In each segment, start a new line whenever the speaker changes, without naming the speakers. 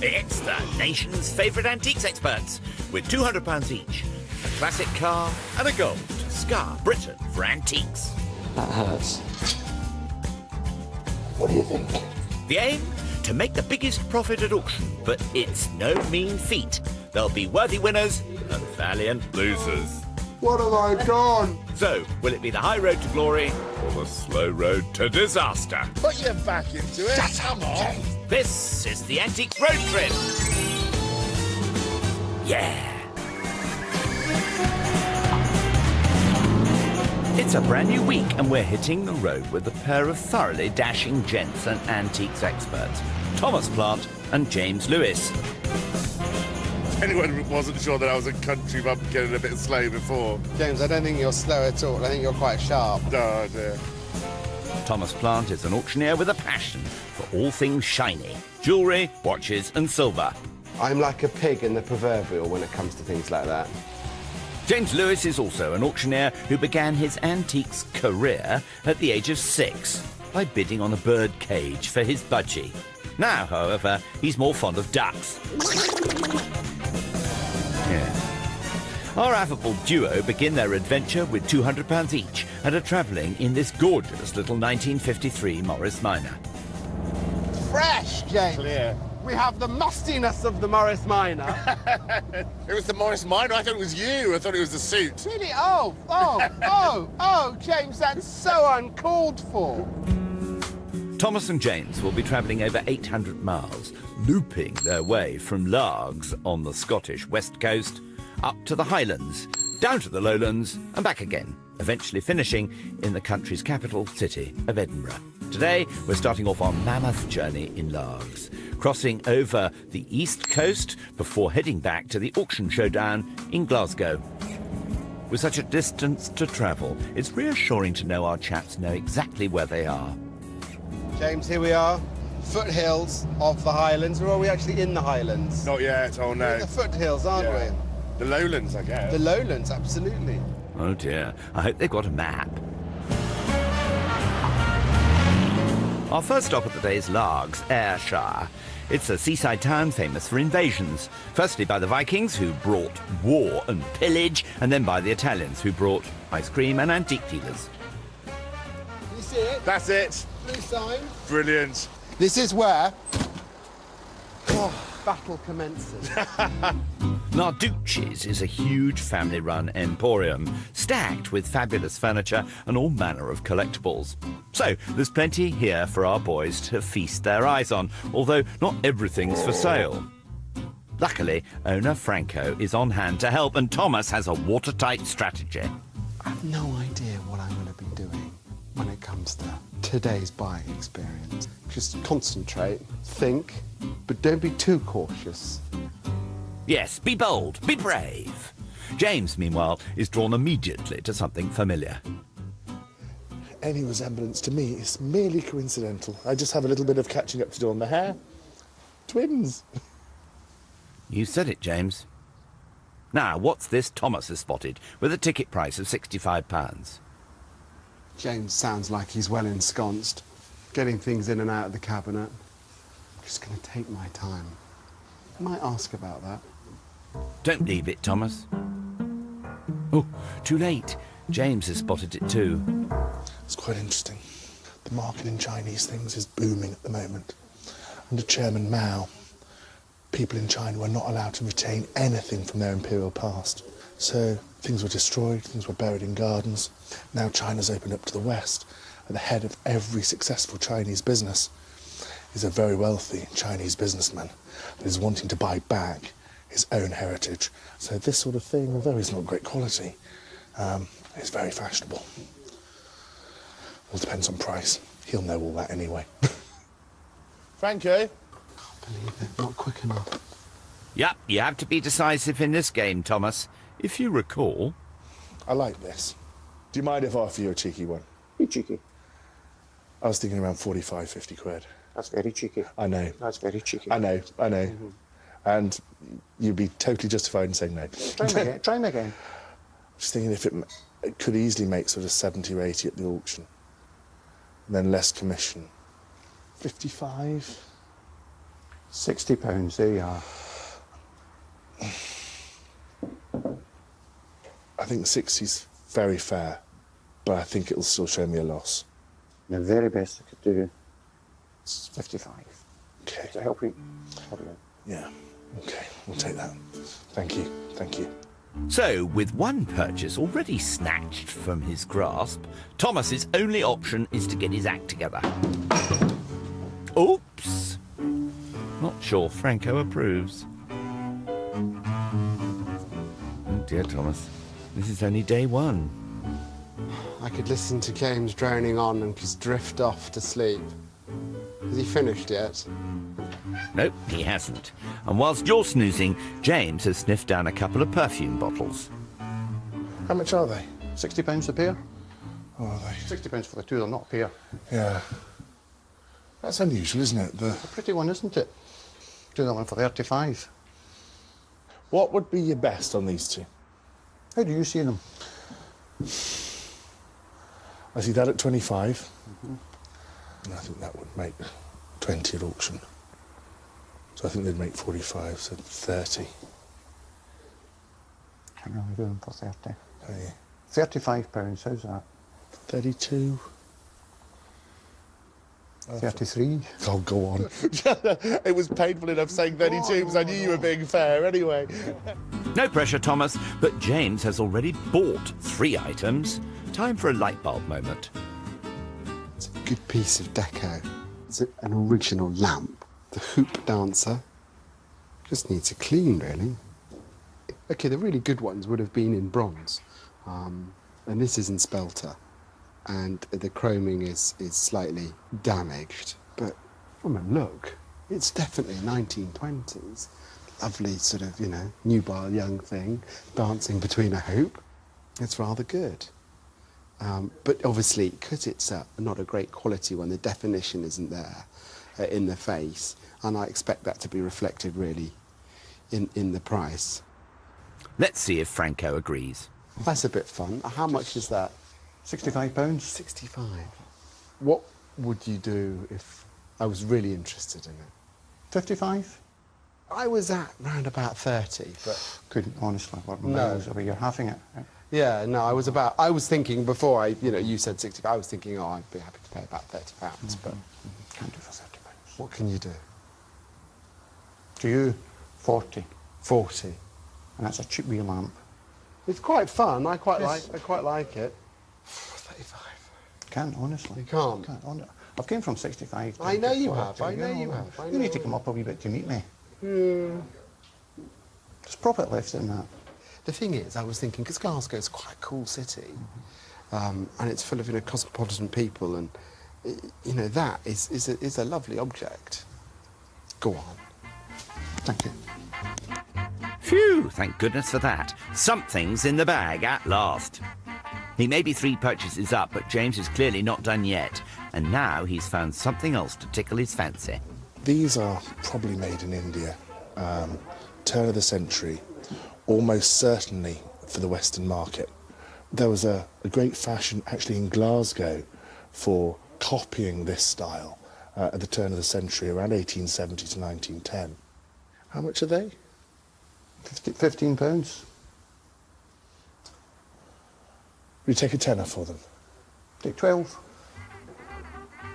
It's the nation's favourite antiques experts, with £200 each. A classic car and a gold to scar Britain for antiques.
That hurts.
What do you think?
The aim? To make the biggest profit at auction, but it's no mean feat. There'll be worthy winners and valiant losers.
What have I done?
So, will it be the high road to glory or the slow road to disaster?
Put your back into it. Come on.
This is the Antiques Road Trip. Yeah. It's a brand new week and we're hitting the road with a pair of thoroughly dashing gents and antiques experts, Thomas Plant and James Lewis.
Anyone wasn't sure that I was a country bumpkin and a bit slow before.
James, I don't think you're slow at all. I think you're quite sharp.
Oh, dear.
Thomas Plant is an auctioneer with a passion for all things shiny, jewellery, watches and silver.
I'm like a pig in the proverbial when it comes to things like that.
James Lewis is also an auctioneer who began his antiques career at the age of 6 by bidding on a bird cage for his budgie. Now, however, he's more fond of ducks. Yeah. Our affable duo begin their adventure with £200 each and are travelling in this gorgeous little 1953 Morris Minor.
Fresh, James.
Clear.
We have the mustiness of the Morris Minor.
It was the Morris Minor. I thought it was you. I thought it was the suit.
Really? Oh, James, that's so uncalled for.
Thomas and James will be travelling over 800 miles, looping their way from Largs on the Scottish west coast up to the Highlands, down to the Lowlands and back again, eventually finishing in the country's capital city of Edinburgh. Today, we're starting off our mammoth journey in Largs, crossing over the east coast before heading back to the auction showdown in Glasgow. With such a distance to travel, it's reassuring to know our chaps know exactly where they are.
James, here we are. Foothills of the Highlands. Or are we actually in the Highlands?
Not yet. Oh,
We're
no.
in the foothills, aren't
Yeah. The Lowlands, I guess.
we? The Lowlands, absolutely.
Oh dear, I hope they've got a map. Our first stop of the day is Largs, Ayrshire. It's a seaside town famous for invasions. Firstly by the Vikings, who brought war and pillage, and then by the Italians, who brought ice cream and antique dealers.
You see it?
That's it.
Blue sign.
Brilliant.
This is where battle commences.
Narducci's is a huge family-run emporium, stacked with fabulous furniture and all manner of collectibles. So, there's plenty here for our boys to feast their eyes on, although not everything's for sale. Luckily, owner Franco is on hand to help, and Thomas has a watertight strategy.
I have no idea what I'm going to be doing when it comes to today's buying experience. Just concentrate, think, but don't be too cautious.
Yes, be bold, be brave. James, meanwhile, is drawn immediately to something familiar.
Any resemblance to me is merely coincidental. I just have a little bit of catching up to do on the hair. Twins.
You said it, James. Now, what's this Thomas has spotted, with a ticket price of £65?
James sounds like he's well ensconced, getting things in and out of the cabinet. I'm just going to take my time. I might ask about that.
Don't leave it, Thomas. Oh, too late. James has spotted it too.
It's quite interesting. The market in Chinese things is booming at the moment. Under Chairman Mao, people in China were not allowed to retain anything from their imperial past. So things were destroyed, things were buried in gardens. Now China's opened up to the West. At the head of every successful Chinese business is a very wealthy Chinese businessman that is wanting to buy back his own heritage. So this sort of thing, although it's not great quality, is very fashionable. All depends on price. He'll know all that anyway.
Franco?
Can't believe it. Not quick enough.
Yep, you have to be decisive in this game, Thomas. If you recall...
I like this. Do you mind if I offer you a cheeky one?
Be cheeky.
I was thinking around 45, 50 quid.
That's very cheeky.
I know.
That's very cheeky.
I know.
Mm-hmm.
And you'd be totally justified in saying no.
Try him again. Try him again.
Just thinking if it could easily make sort of 70 or 80 at the auction. And then less commission. 55?
£60, there you are.
I think 60's very fair, but I think it'll still show me a loss.
The very best I could do is 55.
Okay.
Does that help you?
Yeah. Okay, we'll take that. Thank you. Thank you.
So, with one purchase already snatched from his grasp, Thomas's only option is to get his act together. Oops! Not sure Franco approves. Oh dear, Thomas. This is only day one.
I could listen to James droning on and just drift off to sleep. Has he finished yet?
Nope, he hasn't. And whilst you're snoozing, James has sniffed down a couple of perfume bottles.
How much are they?
£60 a pair?
Oh, are they?
£60 for the two, they're not a pair.
Yeah. That's unusual, isn't it?
A pretty one, isn't it? Do that one for 35.
What would be your best on these two?
How do you see them?
I see that at 25. And I think that would make 20 at auction. So I think they'd make 45, so 30.
Can't really do them for 30.
Hey,
£35, how's that?
32.
33.
Oh, go on. It was painful enough saying 32 because I knew you were being fair anyway.
No pressure, Thomas, but James has already bought 3 items. Time for a light bulb moment.
It's a good piece of deco. It's an original lamp. The hoop dancer. Just needs a clean, really. Okay, the really good ones would have been in bronze. And this is in spelter. And the chroming is slightly damaged. But from a look, it's definitely a 1920s. Lovely sort of, nubile young thing dancing between a hoop. It's rather good. But obviously, because it's not a great quality one, the definition isn't there in the face. And I expect that to be reflected, really, in the price.
Let's see if Franco agrees.
That's a bit fun. How much is that?
£65?
65. What would you do if I was really interested in it?
55?
I was at round about 30, but...
Couldn't, honestly, what
No.
miles over you're having it.
Yeah, no, I was thinking before you said 60, I was thinking, I'd be happy to pay about £30, but...
Can't do for £30.
What can you do?
To you, 40.
40.
And that's a cheap wee lamp.
It's quite fun, I quite
Yes.
like it. 35.
Can't, honestly.
You can't?
I've came from 65 to
I know you
40,
have, I know you have, I
You
know
need to
you
come
have.
up a wee bit to meet me.
Hmm.
There's profit left in that.
The thing is, I was thinking, because Glasgow is quite a cool city, and it's full of cosmopolitan people, and that is a lovely object. Go on.
Thank you.
Phew, thank goodness for that. Something's in the bag at last. He may be 3 purchases up, but James is clearly not done yet. And now he's found something else to tickle his fancy.
These are probably made in India. Turn of the century, almost certainly for the Western market. There was a great fashion actually in Glasgow for copying this style at the turn of the century, around 1870 to 1910. How much are they?
£15.
Will you take a tenner for them?
Take 12.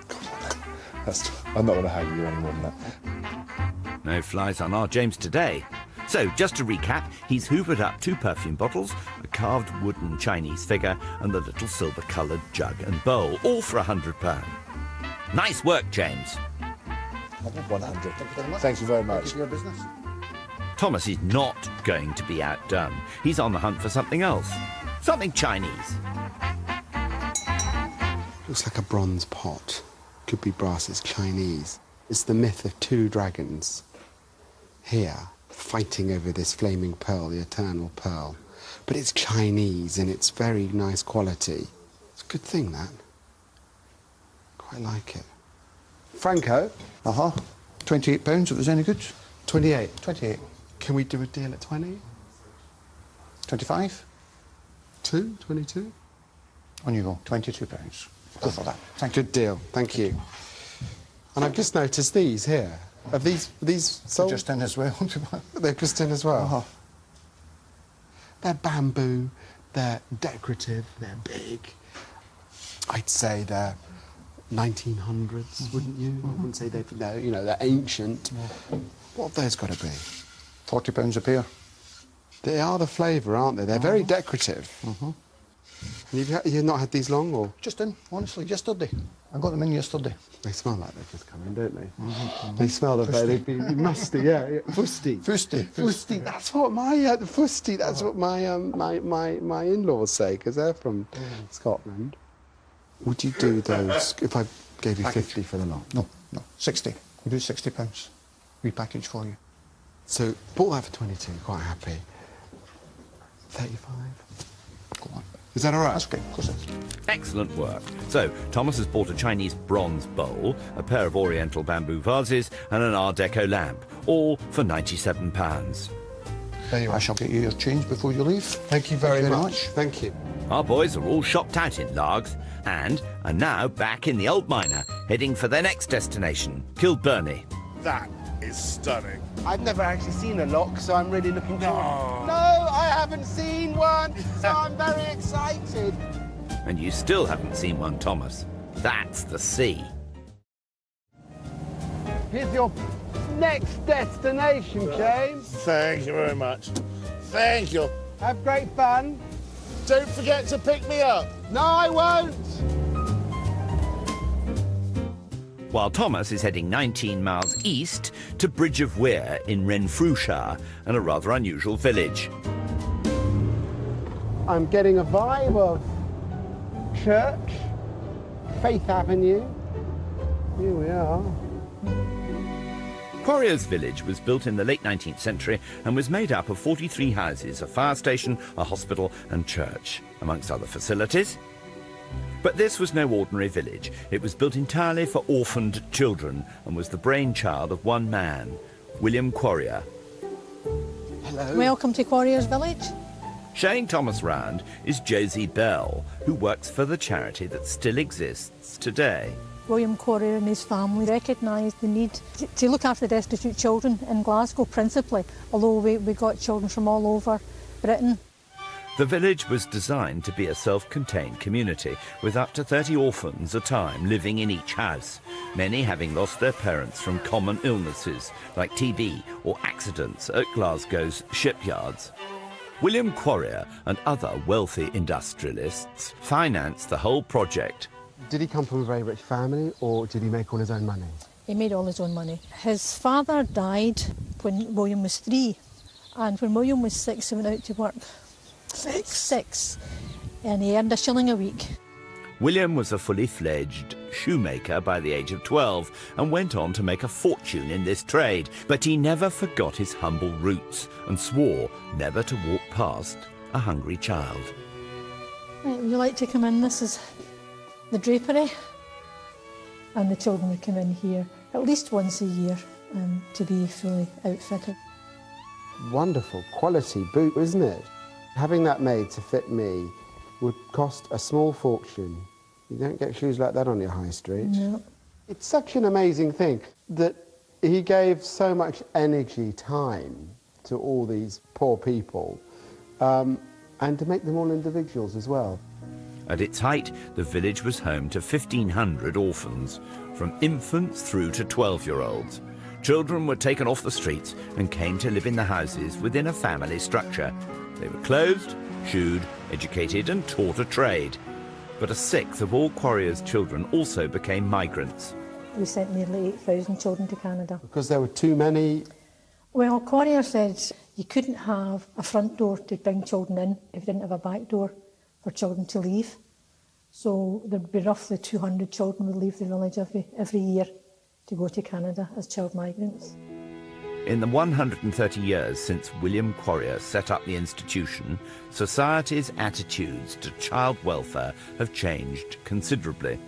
Come on then. I'm not going to hang you any more than that.
No flies on our James today. So, just to recap, he's hoovered up 2 perfume bottles, a carved wooden Chinese figure, and the little silver-coloured jug and bowl, all for £100. Nice work, James.
100.
Thank you very much.
Thank you very
Thank
much.
you for your business.
Thomas is not going to be outdone. He's on the hunt for something else. Something Chinese.
Looks like a bronze pot. Could be brass, it's Chinese. It's the myth of 2 dragons here fighting over this flaming pearl, the eternal pearl. But it's Chinese and it's very nice quality. It's a good thing, that. Quite like it. Franco,
Uh-huh. £28 if there's any good.
28.
28.
Can we do a deal at 20?
25.
22?
On you go. £22. Go for that. Thank you.
Good deal, thank you. And I've just noticed these here. Have these sold?
Just in as well.
They're just in as well?
Uh-huh.
They're bamboo, they're decorative, they're big. I'd say they're 1900s, wouldn't you? I wouldn't say they're ancient. What have those got to be?
£40 a pair.
They are the flavour, aren't they? They're very decorative. And you've not had these long, or?
Just in, honestly, yesterday. I got them in yesterday.
They smell like they've just come in, don't they? They smell the very musty, yeah. Fusty. Fusty. That's what my fusty. That's what my in-laws say, because they're from Scotland. Would you do those if I gave you 50 for the lot?
No, 60. We'll do £60. Repackage for you.
So bought that for 22. Quite happy. 35.
Go on.
Is that all right?
That's okay, of course it is.
Excellent work. So, Thomas has bought a Chinese bronze bowl, a pair of oriental bamboo vases and an Art Deco lamp, all for £97.
There you are. I shall get you your change before you leave.
Thank you very much. Thank you.
Our boys are all shopped out in Largs and are now back in the old miner, heading for their next destination, Kilburney.
That is stunning.
I've never actually seen a lock, so I'm really looking forward. No, I haven't seen one, so I'm very excited.
And you still haven't seen one, Thomas. That's the sea.
Here's your next destination, James.
Thank you very much. Thank you.
Have great fun.
Don't forget to pick me up.
No, I won't.
While Thomas is heading 19 miles east to Bridge of Weir in Renfrewshire, and a rather unusual village.
I'm getting a vibe of church, Faith Avenue. Here we are.
Quarriers Village was built in the late 19th century and was made up of 43 houses, a fire station, a hospital and church, amongst other facilities. But this was no ordinary village. It was built entirely for orphaned children and was the brainchild of one man, William Quarrier.
Hello.
Welcome to Quarriers Village.
Showing Thomas round is Josie Bell, who works for the charity that still exists today.
William Quarrier and his family recognised the need to look after the destitute children in Glasgow principally, although we got children from all over Britain.
The village was designed to be a self-contained community, with up to 30 orphans a time living in each house, many having lost their parents from common illnesses like TB or accidents at Glasgow's shipyards. William Quarrier and other wealthy industrialists financed the whole project.
Did he come from a very rich family, or did he make all his own money?
He made all his own money. His father died when William was 3, and when William was 6 he went out to work. Six. And he earned £1 a week.
William was a fully fledged shoemaker by the age of 12 and went on to make a fortune in this trade, but he never forgot his humble roots and swore never to walk past a hungry child.
Right, would you like to come in? This is the drapery, and the children would come in here at least once a year to be fully outfitted.
Wonderful quality boot, isn't it? Having that made to fit me would cost a small fortune. You don't get shoes like that on your high street.
No.
It's such an amazing thing that he gave so much energy, time to all these poor people, and to make them all individuals as well.
At its height, the village was home to 1,500 orphans, from infants through to 12-year-olds. Children were taken off the streets and came to live in the houses within a family structure. They were clothed, shoed, educated and taught a trade. But a sixth of all Quarriers' children also became migrants.
We sent nearly 8,000 children to Canada.
Because there were too many?
Well, Quarrier said you couldn't have a front door to bring children in if you didn't have a back door for children to leave. So there'd be roughly 200 children would leave the village every year to go to Canada as child migrants.
In the 130 years since William Quarrier set up the institution, society's attitudes to child welfare have changed considerably.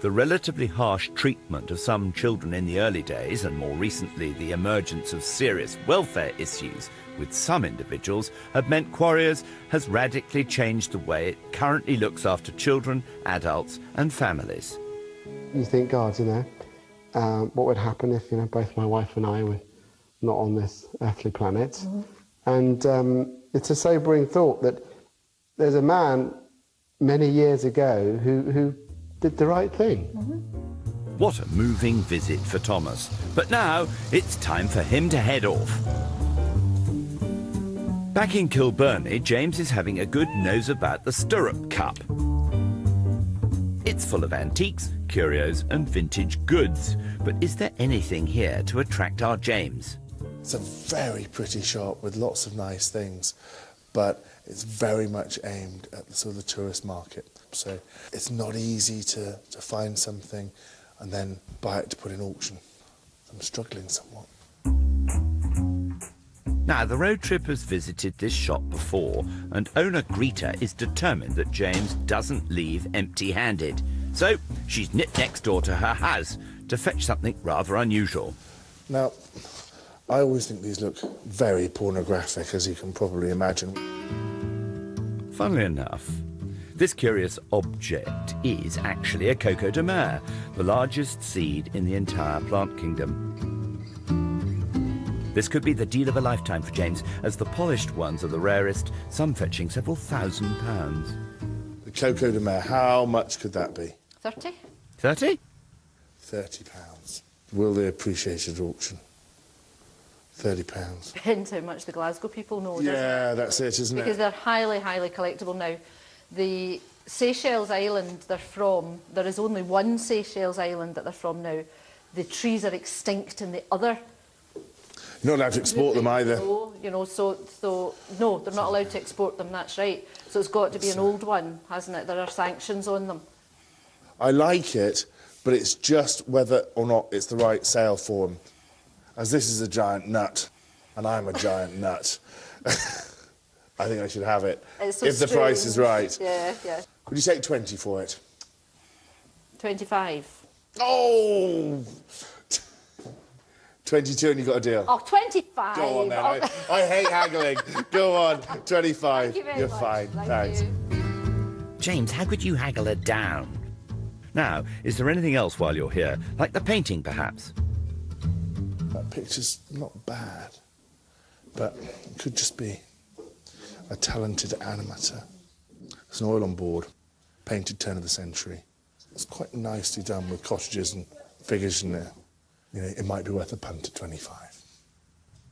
The relatively harsh treatment of some children in the early days, and more recently the emergence of serious welfare issues with some individuals, have meant Quarriers has radically changed the way it currently looks after children, adults and families.
You think God's in there, what would happen if, you know, both my wife and I were not on this earthly planet. And it's a sobering thought that there's a man many years ago who did the right thing.
What a moving visit for Thomas. But now it's time for him to head off. Back in Kilburney, James is having a good nose about the Stirrup Cup. It's full of antiques, curios and vintage goods. But is there anything here to attract our James?
It's a very pretty shop with lots of nice things, but it's very much aimed at the sort of the tourist market. So it's not easy to find something and then buy it to put in auction. I'm struggling somewhat.
Now, the road trip has visited this shop before, and owner Greta is determined that James doesn't leave empty-handed. So she's nipped next door to her house to fetch something rather unusual.
Now, I always think these look very pornographic, as you can probably imagine.
Funnily enough, this curious object is actually a coco de mer, the largest seed in the entire plant kingdom. This could be the deal of a lifetime for James, as the polished ones are the rarest, some fetching several £1,000s.
The coco de mer, how much could that be?
30.
30?
£30. Will they appreciate it at auction? £30.
Depends how much the Glasgow people know, doesn't it?
Yeah, that's it, isn't
Because
it?
they're highly, highly collectible now. The Seychelles Island they're from, there is only one Seychelles Island that they're from now. The trees are extinct in the other.
You're not allowed to export them either.
No, you know, so no, they're not allowed to export them, that's right. So it's got to be an old one, hasn't it? There are sanctions on them.
I like it, but it's just whether or not it's the right sale for them. As this is a giant nut, and I'm a giant nut. I think I should have it,
It's so
if the price is right.
Yeah, yeah.
Would you take 20 for it?
25.
Oh! 22 and you got a deal.
Oh, 25.
Go on then,
Oh.
I hate haggling. Go on, 25.
Thank you very
You're
much.
fine,
Thank
thanks.
you.
James, how could you haggle her down? Now, is there anything else while you're here? Like the painting, perhaps?
That picture's not bad, but it could just be a talented animator. There's an oil on board, painted turn of the century. It's quite nicely done with cottages and figures in there. You know, it might be worth a punt at 25.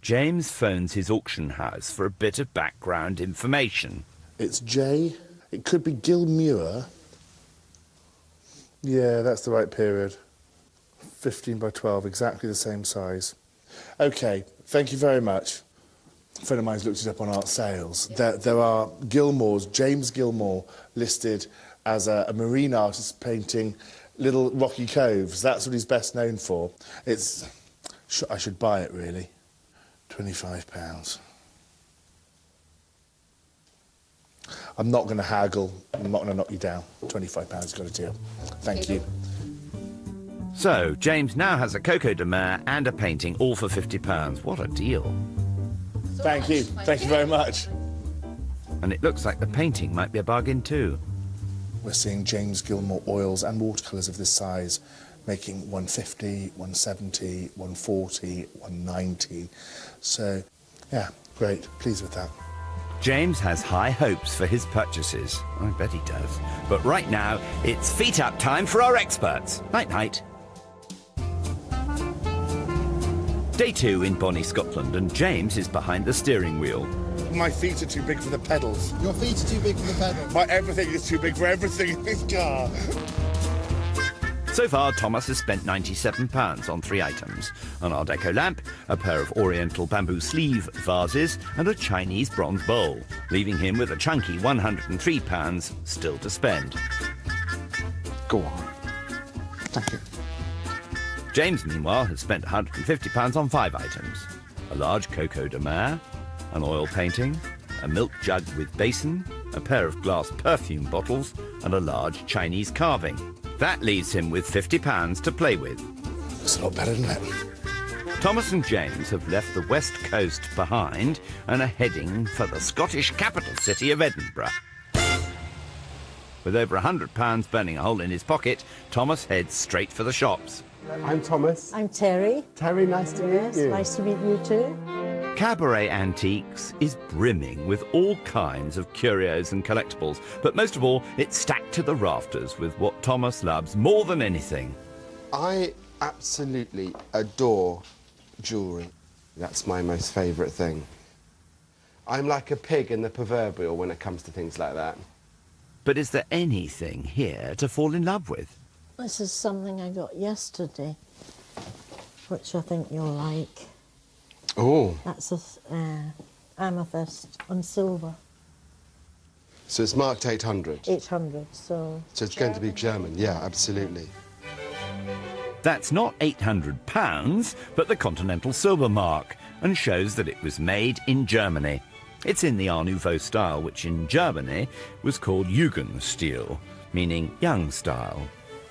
James phones his auction house for a bit of background information.
It's J. It could be Gilmuir. Yeah, that's the right period. 15 by 12, exactly the same size. OK, thank you very much. A friend of mine's looked it up on Art Sales. There are Gilmores, James Gilmore, listed as a marine artist painting little rocky coves. That's what he's best known for. It's... I should buy it, really. £25. I'm not going to haggle. I'm not going to knock you down. £25, got a deal. Thank you.
So, James now has a coco de mer and a painting, all for £50. What a deal.
Thank you. Thank you very much.
And it looks like the painting might be a bargain too.
We're seeing James Gilmore oils and watercolours of this size, making 150, 170, 140, 190. So, yeah, great. Pleased with that.
James has high hopes for his purchases. I bet he does. But right now, it's feet up time for our experts. Night-night. Day 2 in Bonnie, Scotland, and James is behind the steering wheel.
My feet are too big for the pedals.
Your feet are too big for the pedal.
My everything is too big for everything in this car.
So far, Thomas has spent £97 on 3 items: an Art Deco lamp, a pair of Oriental bamboo sleeve vases, and a Chinese bronze bowl, leaving him with a chunky £103 still to spend.
Go on. Thank you.
James, meanwhile, has spent £150 on 5 items: a large coco de mer, an oil painting, a milk jug with basin, a pair of glass perfume bottles, and a large Chinese carving. That leaves him with £50 to play with.
Looks a lot better, doesn't it?
Thomas and James have left the West Coast behind and are heading for the Scottish capital city of Edinburgh. With over £100 burning a hole in his pocket, Thomas heads straight for the shops.
I'm Thomas.
I'm Terry.
Terry, nice to meet you.
Nice to meet you too.
Cabaret Antiques is brimming with all kinds of curios and collectibles, but most of all, it's stacked to the rafters with what Thomas loves more than anything.
I absolutely adore jewellery. That's my most favourite thing. I'm like a pig in the proverbial when it comes to things like that.
But is there anything here to fall in love with?
This is something I got yesterday, which I think you'll like.
Oh.
That's a amethyst on silver.
So it's marked 800?
800, so...
So it's going to be German, yeah, absolutely.
That's not £800, but the Continental Silver Mark, and shows that it was made in Germany. It's in the Art Nouveau style, which in Germany was called Jugendstil, meaning young style.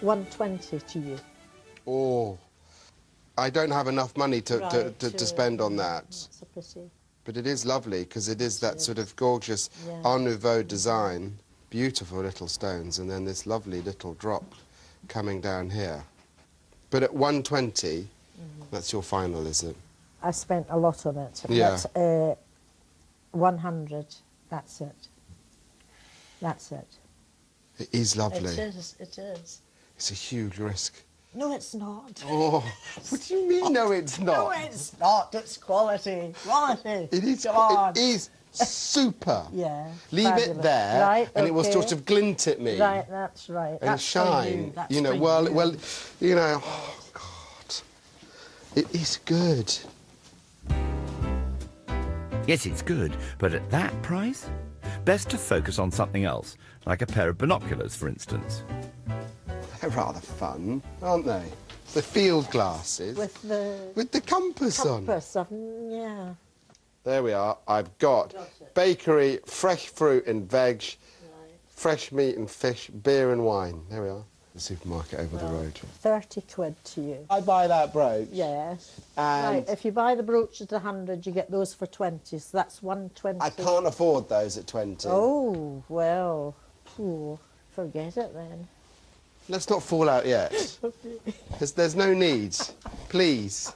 120 to you.
Oh, I don't have enough money to spend on that.
That's a pity.
But it is lovely, because it is that sort of gorgeous Art Nouveau design. Beautiful little stones, and then this lovely little drop coming down here. But at 120, that's your final, is it?
I spent a lot on it.
Yeah.
But, 100, that's it. That's it.
It is lovely.
It is, it is.
It's a huge risk.
No, it's not.
Oh, what do you mean, no, it's not?
No, it's not. It's quality. Quality.
It is.
Come on.
It is super.
Yeah.
Leave
fabulous.
it there,
right,
and it will
okay.
sort of glint at me.
Right, that's right.
And
that's
shine.
For you.
You know,
That's
well,
for you.
well, you know. Oh God, it is good.
Yes, it's good, but at that price? Best to focus on something else, like a pair of binoculars, for instance.
They're rather fun, aren't they? The field glasses.
With
the compass on.
Compass on, yeah.
There we are. I've got bakery, fresh fruit and veg, fresh meat and fish, beer and wine. There we are. The supermarket over the road.
30 quid to you.
I buy that brooch.
Yes.
And
right, if you buy the brooch at 100, you get those for 20, so that's 120.
I can't afford those at 20.
Oh, well, ooh, forget it then.
Let's not fall out yet. There's no need. Please.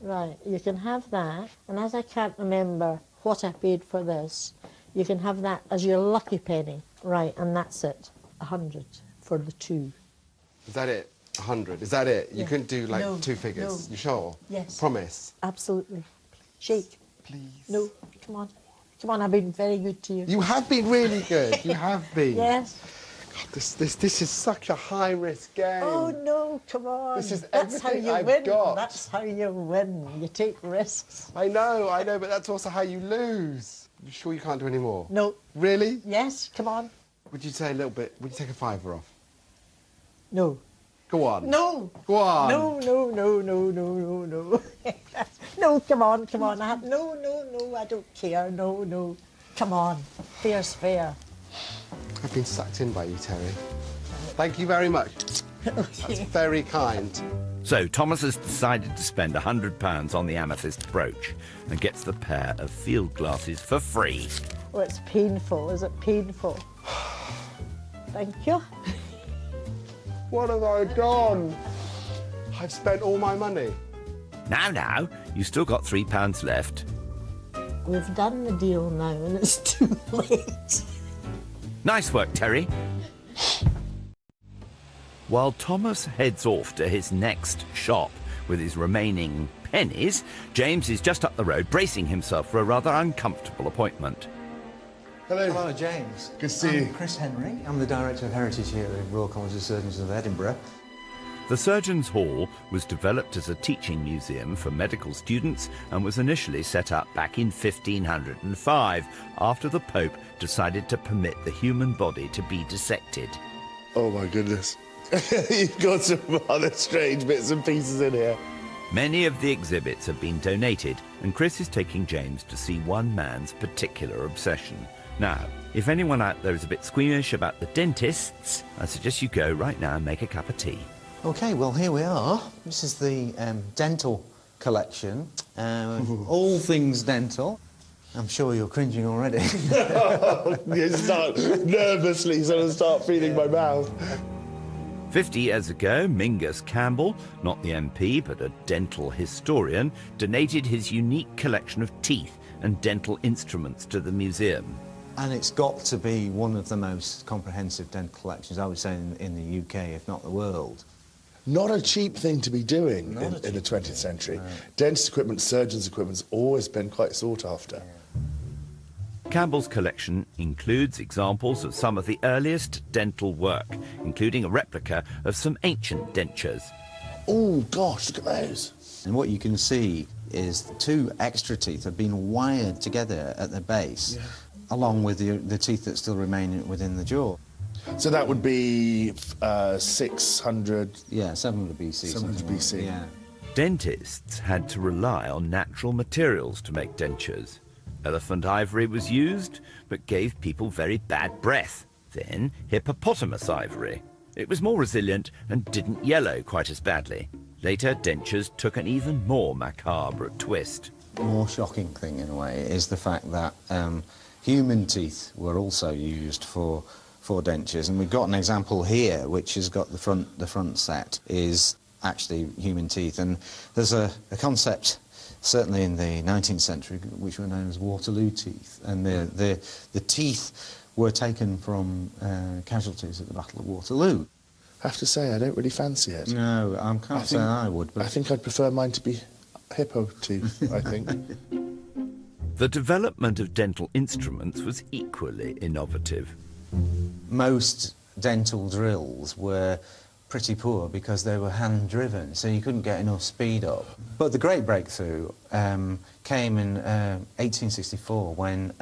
Right, you can have that, and as I can't remember what I paid for this, you can have that as your lucky penny. Right, and that's it. 100 for the two.
Is that it? 100? Is that it?
Yeah.
You couldn't do, like,
No,
two figures?
no.
You sure?
Yes.
Promise?
Absolutely. Shake.
Please.
No, come on. Come on, I've been very good to you.
You have been really good. You have been.
Yes.
God, this is such a high-risk game.
Oh, no, come on.
This is
That's how
everything
you
I've
win.
got.
That's how you win. You take risks.
I know, but that's also how you lose. You sure you can't do any more?
No.
Really?
Yes, come on.
Would you say a little bit? Would you take a fiver off?
No.
Go on.
No.
Go on.
No, no, no, no, no, no, no. No, come on, come on. No, I don't care. No. Come on. Fair's fair.
I've been sucked in by you, Terry. Thank you very much. That's very kind.
So Thomas has decided to spend £100 on the amethyst brooch and gets the pair of field glasses for free.
Oh, it's painful. Is it painful? Thank you.
What have I done? I've spent all my money.
Now, you've still got £3 left.
We've done the deal now and it's too late.
Nice work, Terry. While Thomas heads off to his next shop with his remaining pennies, James is just up the road bracing himself for a rather uncomfortable appointment.
Hello.
Hello, James.
Good to see you.
I'm Chris Henry. I'm the Director of Heritage here at Royal College of Surgeons of Edinburgh.
The Surgeons' Hall was developed as a teaching museum for medical students and was initially set up back in 1505 after the Pope decided to permit the human body to be dissected.
Oh, my goodness. You've got some rather strange bits and pieces in here.
Many of the exhibits have been donated, and Chris is taking James to see one man's particular obsession. Now, if anyone out there is a bit squeamish about the dentists, I suggest you go right now and make a cup of tea.
OK, well, here we are. This is the dental collection. All things dental. I'm sure you're cringing already.
You start nervously, so I start feeling my mouth.
50 years ago, Mingus Campbell, not the MP but a dental historian, donated his unique collection of teeth and dental instruments to the museum.
And it's got to be one of the most comprehensive dental collections, I would say, in the UK, if not the world.
Not a cheap thing to be doing in the 20th century. No. Dentist equipment, surgeons' equipment's always been quite sought after.
Yeah.
Campbell's collection includes examples of some of the earliest dental work, including a replica of some ancient dentures.
Oh, gosh, look at those.
And what you can see is the 2 extra teeth have been wired together at the base, along with the teeth that still remain within the jaw.
So that would be 600...
Yeah, 700 BC.
700 BC.
Yeah.
Dentists had to rely on natural materials to make dentures. Elephant ivory was used, but gave people very bad breath. Then hippopotamus ivory. It was more resilient and didn't yellow quite as badly. Later, dentures took an even more macabre twist.
The more shocking thing, in a way, is the fact that human teeth were also used for dentures, and we've got an example here which has got the front set is actually human teeth, and there's a concept certainly in the 19th century which were known as Waterloo teeth, and the teeth were taken from casualties at the Battle of Waterloo.
I have to say, I don't really fancy it.
No, I can't say I would, but
I think I'd prefer mine to be hippo teeth, I think.
The development of dental instruments was equally innovative.
Most dental drills were pretty poor because they were hand-driven, so you couldn't get enough speed up. But the great breakthrough came in 1864 when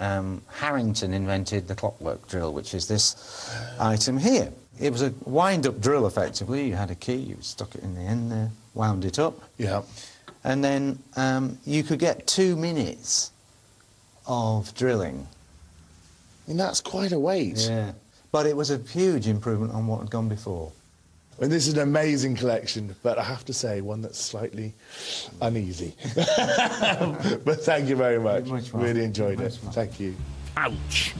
Harrington invented the clockwork drill, which is this item here. It was a wind-up drill, effectively. You had a key, you stuck it in the end there, wound it up.
Yeah.
And then you could get 2 minutes of drilling.
And that's quite a wait.
Yeah. But it was a huge improvement on what had gone before.
And this is an amazing collection, but I have to say, one that's slightly uneasy. But thank you very much. Really enjoyed it. Thank you.
Ouch!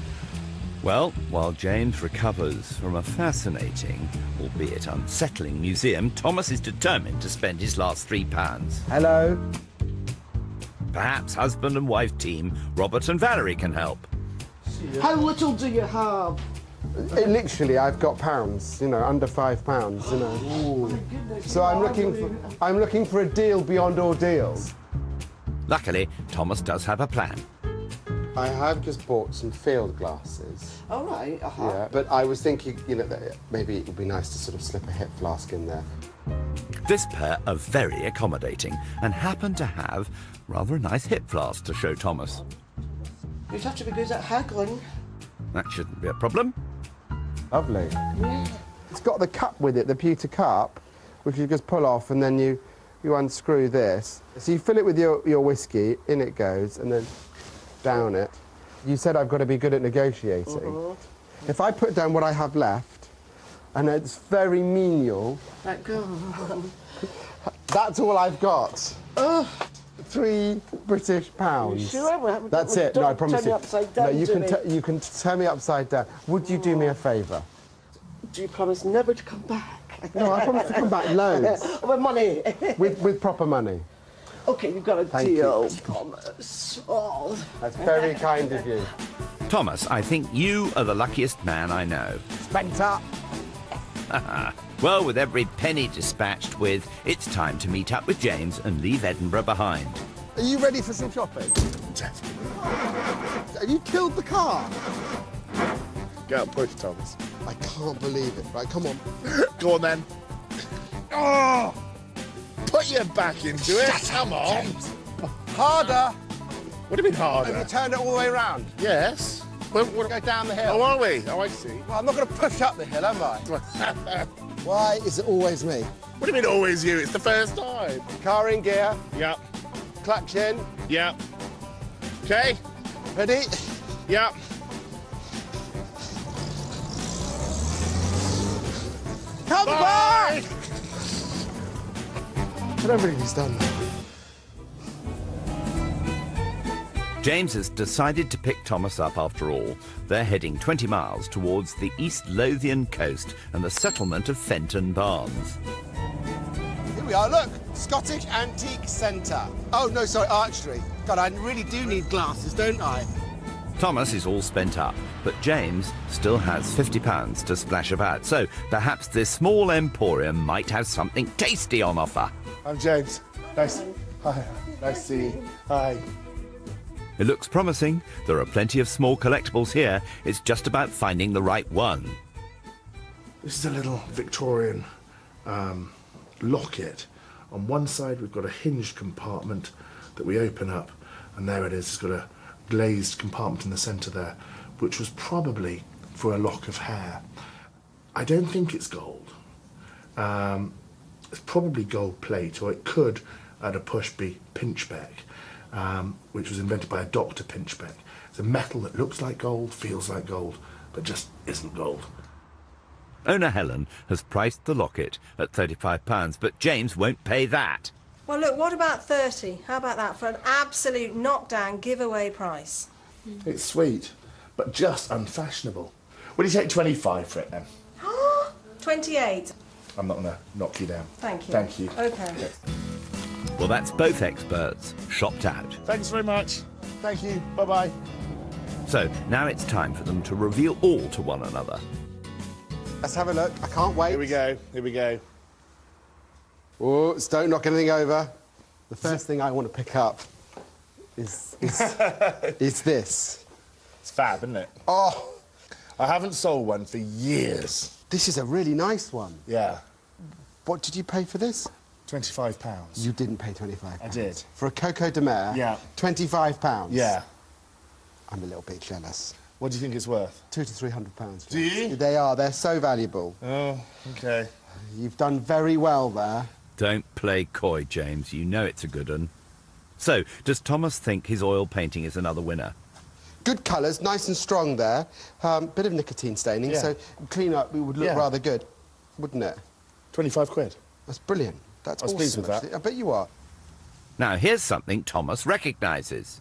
Well, while James recovers from a fascinating, albeit unsettling museum, Thomas is determined to spend his last £3.
Hello.
Perhaps husband and wife team Robert and Valerie can help.
How little do you have?
Literally, I've got pounds, you know, under £5, you know.
Ooh.
So I'm looking for a deal beyond all deals.
Luckily, Thomas does have a plan.
I have just bought some field glasses.
All right,
Yeah, but I was thinking, you know, that maybe it would be nice to sort of slip a hip flask in there.
This pair are very accommodating and happen to have rather a nice hip flask to show Thomas.
You'd have to be good at haggling.
That shouldn't be a problem.
Lovely.
Yeah.
It's got the cup with it, the pewter cup, which you just pull off and then you unscrew this. So you fill it with your whiskey, in it goes, and then down it. You said I've got to be good at negotiating.
Mm-hmm.
If I put down what I have left, and it's very menial,
Let go.
that's all I've got. £3 British.
You sure?
That's it. No, I promise
turn me
you.
upside down,
No, you
do
can turn me upside down. Would you do me a favour?
Do you promise never to come back?
No, I promise to come back loads.
With money.
with proper money.
OK, you've got a
Thank
deal,
you.
Thomas. Oh.
That's very kind of you.
Thomas, I think you are the luckiest man I know.
Spent up.
Well, with every penny dispatched with, it's time to meet up with James and leave Edinburgh behind.
Are you ready for some shopping?
Definitely.
Have you killed the car?
Get out and push, Thomas.
I can't believe it. Right, come on.
Go on, then. Oh! Put your back into it. Come on.
Harder.
What do you mean harder?
Have you turned it all the way around?
Yes.
We'll go down the hill.
Oh, are we? Oh, I see.
Well, I'm not going to push up the hill, am I? Why is it always me?
What do you mean always you? It's the first time.
Car in gear.
Yep.
Clutch in.
Yep. Okay.
Ready?
Yep.
Come
Bye.
back! I don't think he's done that.
James has decided to pick Thomas up after all. They're heading 20 miles towards the East Lothian coast and the settlement of Fenton Barnes.
Here we are, look! Scottish Antique Centre. Oh, no, sorry, archery. God, I really do need glasses, don't I?
Thomas is all spent up, but James still has £50 to splash about, so perhaps this small emporium might have something tasty on offer.
I'm James. Nice. Hi. Nice to see you. Hi.
It looks promising. There are plenty of small collectibles here. It's just about finding the right one.
This is a little Victorian locket. On one side we've got a hinged compartment that we open up, and there it is. It's got a glazed compartment in the centre there, which was probably for a lock of hair. I don't think it's gold. It's probably gold plate, or it could, at a push, be pinchbeck, which was invented by a Dr. Pinchbeck. It's a metal that looks like gold, feels like gold, but just isn't gold.
Owner Helen has priced the locket at £35, but James won't pay that.
Well, look, what about 30? How about that for an absolute knockdown giveaway price?
It's sweet, but just unfashionable. Will you take 25 for it then?
28.
I'm not going to knock you down.
Thank you.
Thank you.
OK.
Well, that's both experts shopped out.
Thanks very much. Thank you. Bye-bye.
So now it's time for them to reveal all to one another.
Let's have a look. I can't wait.
Here we go. Here we go.
Oh, don't knock anything over. The first thing I want to pick up is this.
It's fab, isn't it?
Oh!
I haven't sold one for years.
This is a really nice one.
Yeah.
What did you pay for this?
£25.
You didn't pay £25.
I did.
For a Coco de Mer?
Yeah.
£25?
Yeah.
I'm a little bit jealous.
What do you think it's worth?
£200 to £300.
Do you?
They are. They're so valuable.
Oh, OK.
You've done very well there.
Don't play coy, James. You know it's a good one. So, does Thomas think his oil painting is another winner?
Good colours, nice and strong there. Bit of nicotine staining,
Yeah.
so clean up, it would look rather good, wouldn't it?
25 quid.
That's brilliant. That's
I was
awesome,
pleased with that.
actually. I bet you are.
Now, here's something Thomas recognises.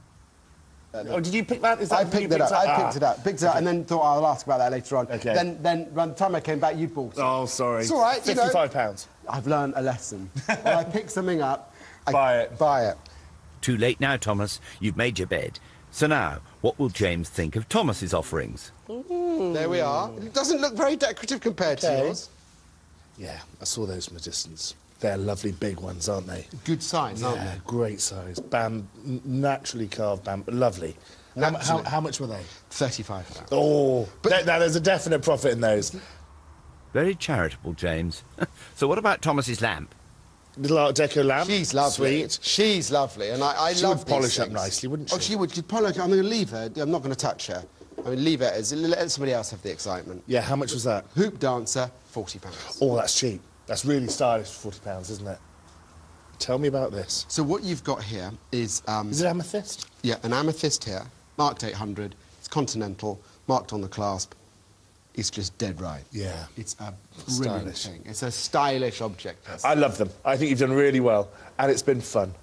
Oh, did you pick that? Is that
I picked it up. I picked it up. Picked it up, and then thought I'll ask about that later on.
Okay.
Then by the time I came back, you'd bought it.
Oh, sorry.
It's all right. You know.
£55.
I've learned a lesson. When I pick something up, I
Buy it.
Buy it.
Too late now, Thomas. You've made your bed. So now, what will James think of Thomas's offerings?
There we are. It doesn't look very decorative compared to yours.
Yeah, I saw those from a distance. They're lovely big ones, aren't they?
Good size, aren't
Yeah,
they?
great size. Naturally carved bamboo. Lovely. How much were they?
£35.
Oh, but now there's a definite profit in those.
Very charitable, James. So what about Thomas's lamp?
Little Art Deco lamp.
She's lovely.
Sweet.
She's lovely, and I
She
love
would polish
these
up
things.
nicely, wouldn't she?
Oh, she would. She'd polish. I'm going to leave her. I'm not going to touch her. I mean, leave it. Let somebody else have the excitement.
Yeah, how much was that?
Hoop dancer, £40.
Oh, that's cheap. That's really stylish for £40, isn't it? Tell me about this.
So what you've got here is...
Is it amethyst?
Yeah, an amethyst here, marked 800. It's continental, marked on the clasp. It's just dead right.
Yeah.
It's a brilliant thing. It's a stylish object.
I love them. I think you've done really well, and it's been fun.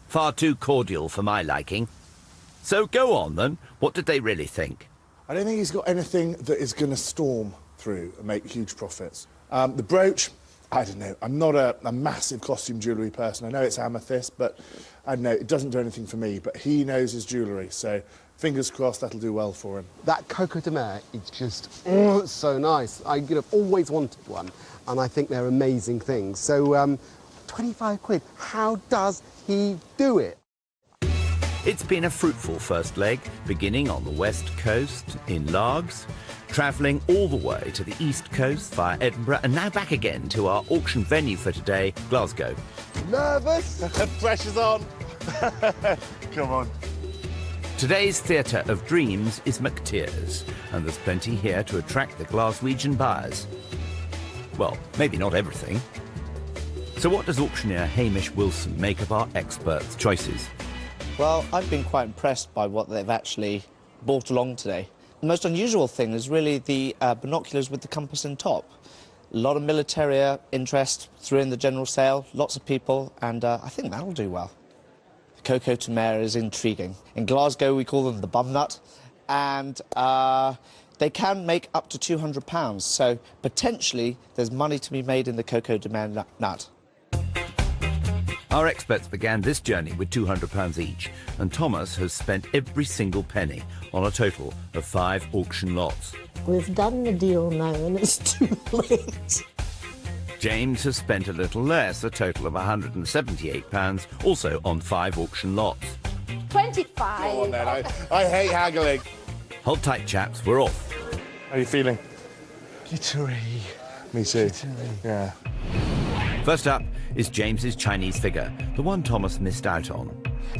Far too cordial for my liking. So go on, then. What did they really think?
I don't think he's got anything that is going to storm through and make huge profits. The brooch, I don't know. I'm not a massive costume jewellery person. I know it's amethyst, but I don't know. It doesn't do anything for me. But he knows his jewellery, so fingers crossed that'll do well for him.
That Coco de Mer is just it's so nice. I've always wanted one, and I think they're amazing things. So, 25 quid. How does he do it?
It's been a fruitful first leg, beginning on the west coast in Largs, travelling all the way to the east coast via Edinburgh, and now back again to our auction venue for today, Glasgow.
Nervous?
Pressure's on. Come on.
Today's Theatre of Dreams is McTears, and there's plenty here to attract the Glaswegian buyers. Well, maybe not everything. So what does auctioneer Hamish Wilson make of our experts' choices?
Well, I've been quite impressed by what they've actually brought along today. The most unusual thing is really the binoculars with the compass and top. A lot of military interest through in the general sale, lots of people, and I think that'll do well. Coco Temere is intriguing. In Glasgow, we call them the bum nut, and they can make up to £200, so potentially there's money to be made in the Coco Temere nut.
Our experts began this journey with £200 each, and Thomas has spent every single penny on a total of 5 auction lots.
We've done the deal now and it's too late.
James has spent a little less, a total of £178, also on 5 auction lots.
25.
Go on then, I hate haggling.
Hold tight, chaps, we're off.
How are you feeling?
Glittery.
Me too.
Glittery.
Yeah.
First up is James's Chinese figure, the one Thomas missed out on.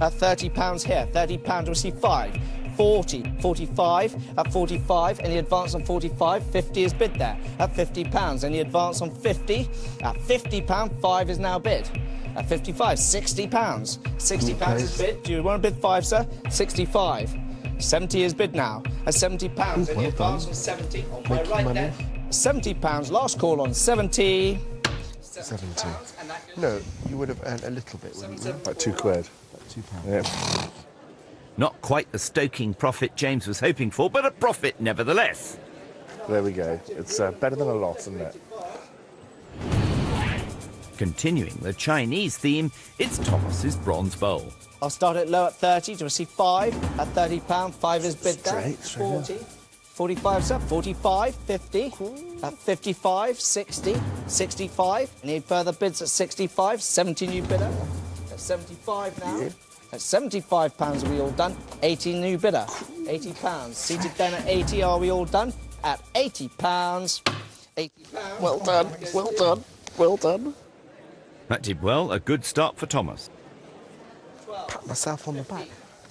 At £30 here, £30 to receive 5. 40, 45, at 45, any advance on 45, 50 is bid there. At £50, any advance on 50, at £50, 5 is now bid. At 55, £60. £60 is bid. Do you want to bid 5, sir? 65. 70 is bid now. At £70, any advance on 70, on my right there. £70, last call on 70.
70. No, you would have earned a little bit, wouldn't you?
About £2.
About £2.
Yeah.
Not quite the stoking profit James was hoping for, but a profit nevertheless.
There we go. It's better than a lot, isn't it?
Continuing the Chinese theme, it's Thomas's bronze bowl.
I'll start it low at 30 to receive 5. At £30, 5 is bid there.
Straight
40. 45, sir. 45, 50. At 55, 60. 65. Any further bids at 65? 70 new bidder. At 75 now.
Yeah.
At £75, are we all done? 80 new bidder. £80. Seated then at 80, are we all done? At £80. £80.
Well done. Well done. Well done.
That did well, a good start for Thomas.
Pat myself on the back.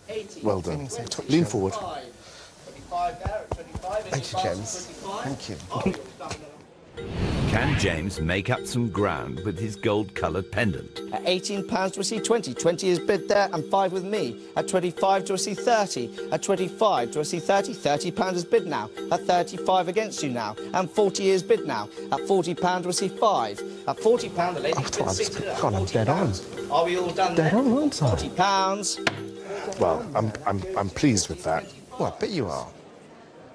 80.
Well done. Lean forward.
25 there at 25.
Thank you, James. Thank you.
Can James make up some ground with his gold-coloured pendant?
At £18 to receive 20. 20 is bid there and 5 with me. At 25 to receive 30. At 25 to receive 30. £30 is bid now. At 35 against you now. And 40 is bid now. At £40 to receive 5. At £40 the lady
I thought I was dead on.
Are we all done
Dead
then?
on, aren't I?
£40.
Well, I'm pleased with that.
Well, I bet you are.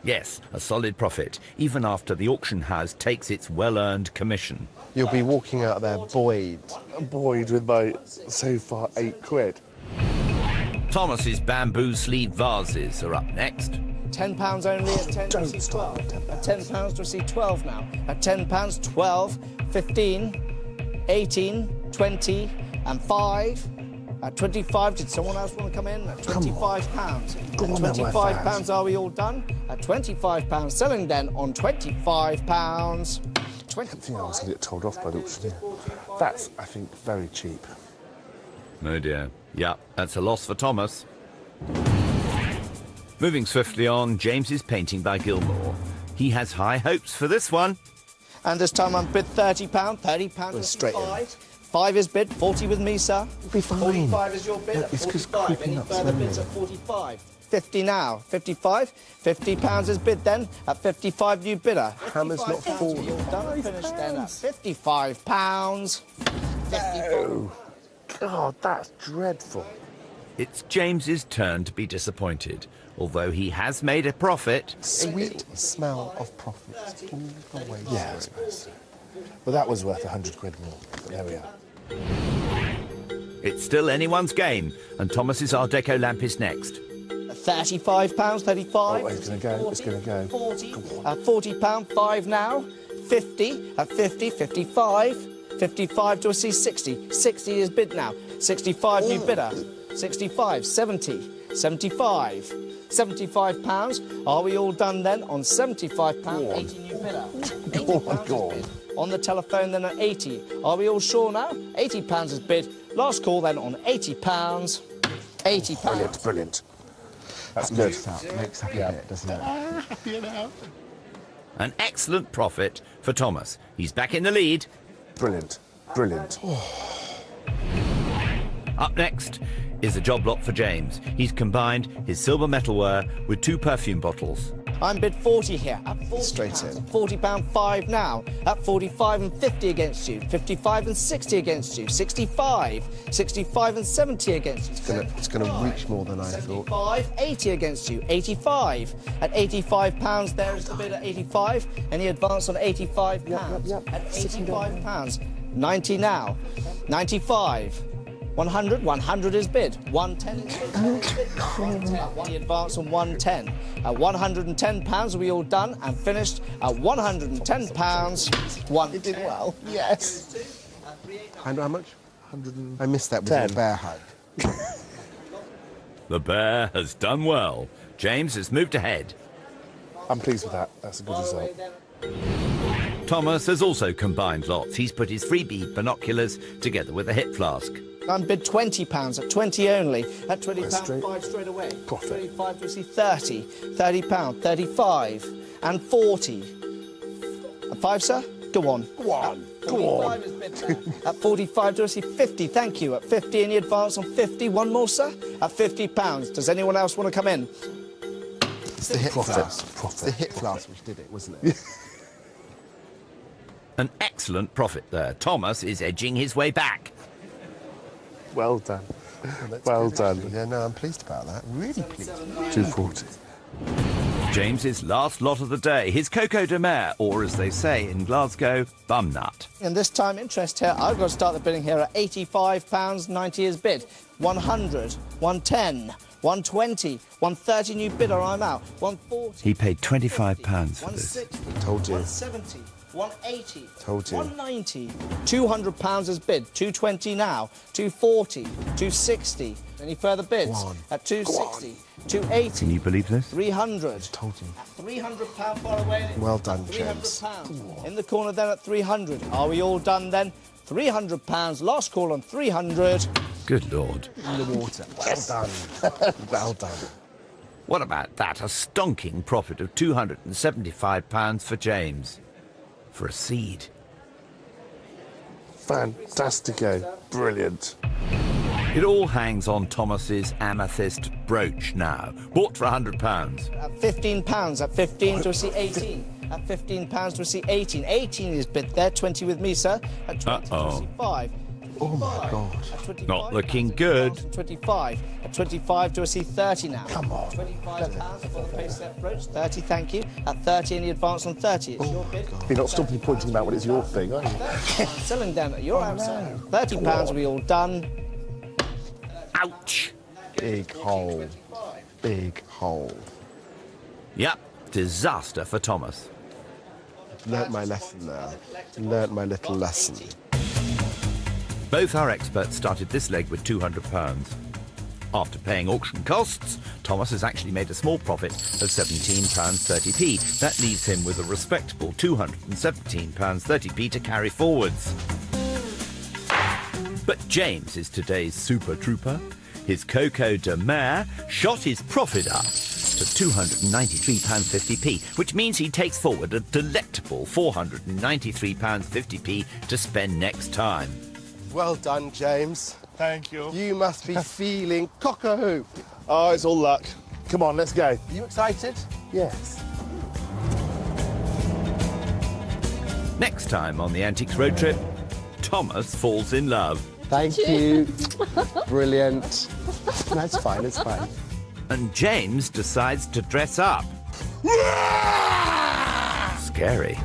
Yes, a solid profit, even after the auction house takes its well-earned commission.
You'll be walking out there buoyed.
Buoyed with my so far £8.
Thomas's bamboo sleeve vases are up next.
£10 only at 10 to receive 12. At £10 to receive 12 now. At £10, 12, 15, 18, 20 and 5. At £25, did someone else want to come in? At £25. At £25, are we all done? At £25, selling then on £25.
I think I was going to get told off by the auctioneer. That's, I think, very cheap.
Oh dear. Yeah, that's a loss for Thomas. Moving swiftly on, James's painting by Gilmore. He has high hopes for this one.
And this time I'm bid £30. £30 is
straight in.
5. 5 is bid, 40 with me, sir.
You'll be fine.
45 is your bid
No,
at
it's just
45.
creeping
Any
up
further
slowly.
bids at 45? 50 now. 55. £50 is bid then. At 55, new bidder.
Hammer's not falling.
You're done. Finished then at £55.
Oh, God, that's dreadful.
It's James's turn to be disappointed, although he has made a profit.
Sweet smell of profits all the way
Yeah, I
through.
suppose. Well, that was worth £100 more, but there we are.
It's still anyone's game, and Thomas's Art Deco lamp is next.
£35, 35.
Oh, it's gonna go, it's gonna go.
40, £40, 5 now. 50, at 50, 55. 55 to a C, 60. 60 is bid now. 65, new bidder. 65, 70, 75. £75. Are we all done then on £75? 80 new bidder.
Oh, my God.
On the telephone then at 80. Are we all sure now? £80 is bid. Last call then on £80. £80.
Brilliant, brilliant. That's good.
Makes up a bit, doesn't it?
An excellent profit for Thomas. He's back in the lead.
Brilliant, brilliant.
Up next is a job lot for James. He's combined his silver metalware with 2 perfume bottles.
I'm bid 40 here. At 40
Straight
pounds,
in.
at £40 5 now. At 45 and 50 against you. 55 and 60 against you. 65. 65 and 70 against you.
It's gonna reach more than I thought.
75, 80 against you. 85. At £85, there is the bid at 85. Any advance on £85?
Yep.
At £85. 90 now. 95. 100, 100 is bid. 110 is bid. The advance on 110. At £110, we all done and finished at £110.
You did well. Yes. And how much? 100. I missed that with your bear hug.
The bear has done well. James has moved ahead.
I'm pleased with that. That's a good result.
Thomas has also combined lots. He's put his freebie binoculars together with a hip flask.
I'm bid £20 at 20 only. At £20,
Straight.
5 straight away.
Profit.
35 to see 30. £30, 35 and 40. At 5, sir? Go on.
Go on. Go
45
on.
is bid there. At 45 to see 50. Thank you. At 50, any advance on 50? One more, sir? At £50. Does anyone else want to come in?
It's the hip flask. It's the hip flask which did it, wasn't it?
An excellent profit there. Thomas is edging his way back.
Well done. Well done.
Yeah, no, I'm pleased about that. Really pleased.
240.
James's last lot of the day, his Coco de Mer, or as they say in Glasgow, bum nut.
And this time interest here, I've got to start the bidding here at £85, 90 is bid. 100, 110, 120, 130 new bid or I'm out. 140.
He paid £25 for this.
160.
Told you.
170. 180.
Told you.
190. £200 is bid. 220 now. 240. 260. Any further bids?
Go on.
At 260. 280.
Can you believe this?
300.
Told you.
At £300 far away.
Well done, James.
£300. In the corner then at 300. Are we all done then? £300. Last call on 300.
Good Lord.
In the water. Well done. Well done.
What about that? A stonking profit of £275 for James. For a seed.
Fantastico. Brilliant.
It all hangs on Thomas's amethyst brooch now. Bought for £100.
At £15. At 15 to see 18. At £15 to see 18. 18 is bid there. 20 with me, sir. At 20 to see 5.
Oh, my God.
At 25,
Not looking good.
25. At 25 to see 30 now.
Come on.
£25 for the pace set brooch. 30, thank you. At 30, any advance on 30. It's your bid.
You're not stopping pointing about what it's your thing, are you?
Selling them. You're out, sir. £30, we all done.
Ouch.
Big hole. Big hole.
Yep, disaster for Thomas.
Learnt my lesson now. Learnt my little lesson.
Both our experts started this leg with £200. After paying auction costs, Thomas has actually made a small profit of £17.30p. That leaves him with a respectable £217.30p to carry forwards. But James is today's super trooper. His Coco de Mer shot his profit up to £293.50p, which means he takes forward a delectable £493.50p to spend next time.
Well done, James.
Thank you.
You must be feeling cock-a-hoop.
Oh, it's all luck. Come on, let's go.
Are you excited?
Yes.
Next time on the Antiques Road Trip, Thomas falls in love.
Thank you. Brilliant. That's fine, it's fine.
And James decides to dress up. Scary.